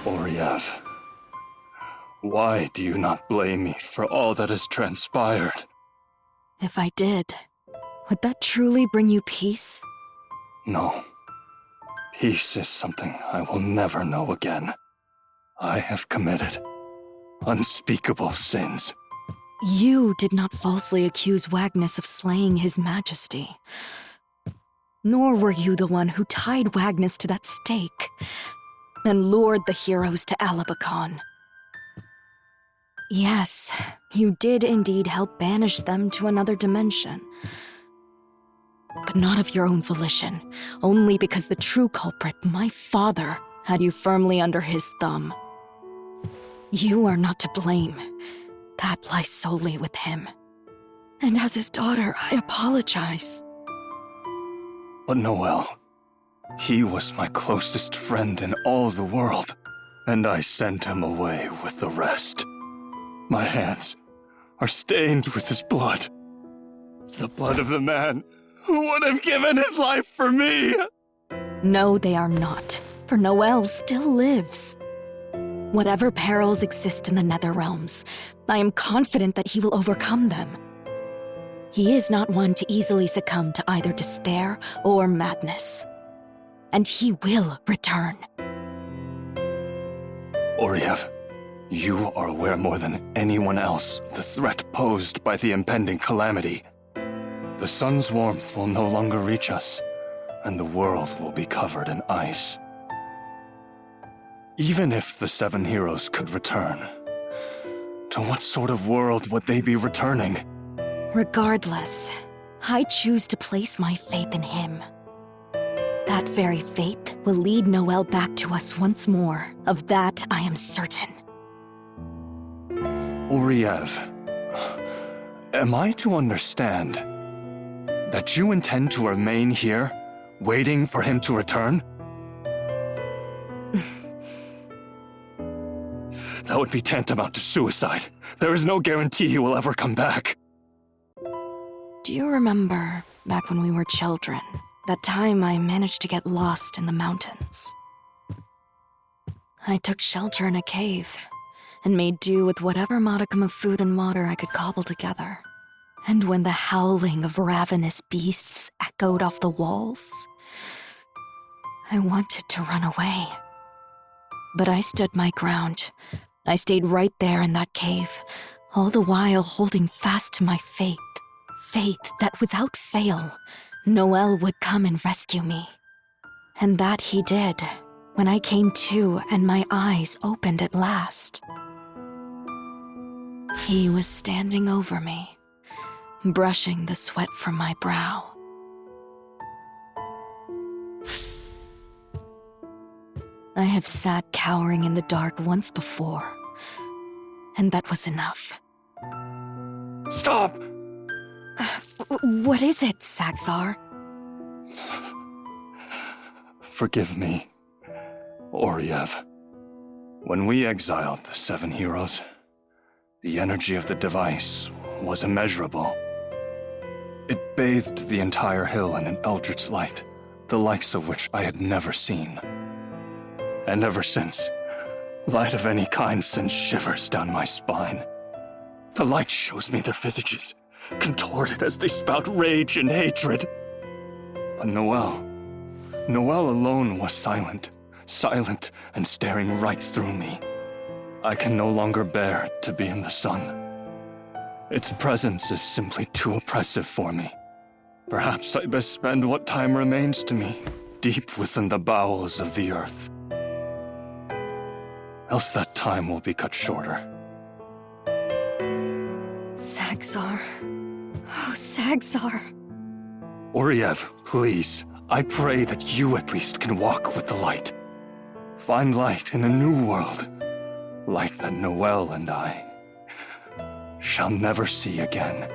Oriev, why do you not blame me for all that has transpired? If I did, would that truly bring you peace? No. Peace is something I will never know again. I have committed unspeakable sins. You did not falsely accuse Wagnus of slaying His Majesty. Nor were you the one who tied Wagnus to that stake and lured the heroes to Alabacon. Yes, you did indeed help banish them to another dimension. But not of your own volition, only because the true culprit, my father, had you firmly under his thumb. You are not to blame. That lies solely with him. And as his daughter, I apologize. But Noel, he was my closest friend in all the world, and I sent him away with the rest. My hands are stained with his blood. The blood of the man who would have given his life for me! No, they are not, for Noel still lives. Whatever perils exist in the Nether Realms, I am confident that he will overcome them. He is not one to easily succumb to either despair or madness. And he will return. Oriev, you are aware more than anyone else of the threat posed by the impending calamity. The sun's warmth will no longer reach us, and the world will be covered in ice. Even if the 7 heroes could return, to what sort of world would they be returning? Regardless, I choose to place my faith in him. That very faith will lead Noel back to us once more. Of that, I am certain. Oriev, am I to understand that you intend to remain here, waiting for him to return? That would be tantamount to suicide. There is no guarantee he will ever come back. Do you remember, back when we were children, that time I managed to get lost in the mountains? I took shelter in a cave, and made do with whatever modicum of food and water I could cobble together. And when the howling of ravenous beasts echoed off the walls, I wanted to run away. But I stood my ground. I stayed right there in that cave, all the while holding fast to my faith. Faith that without fail, Noel would come and rescue me. And that he did, when I came to and my eyes opened at last. He was standing over me, brushing the sweat from my brow. I have sat cowering in the dark once before, and that was enough. Stop! What is it, SaGa? Forgive me, Oriev. When we exiled the 7 heroes, the energy of the device was immeasurable. It bathed the entire hill in an eldritch light, the likes of which I had never seen. And ever since, light of any kind sends shivers down my spine. The light shows me their visages, contorted as they spout rage and hatred. But Noel alone was silent and staring right through me. I can no longer bear to be in the sun. Its presence is simply too oppressive for me. Perhaps I best spend what time remains to me deep within the bowels of the earth. Else that time will be cut shorter. SaGa. Oh, SaGa. Oriev, please, I pray that you at least can walk with the light. Find light in a new world. Light that Noel and I shall never see again.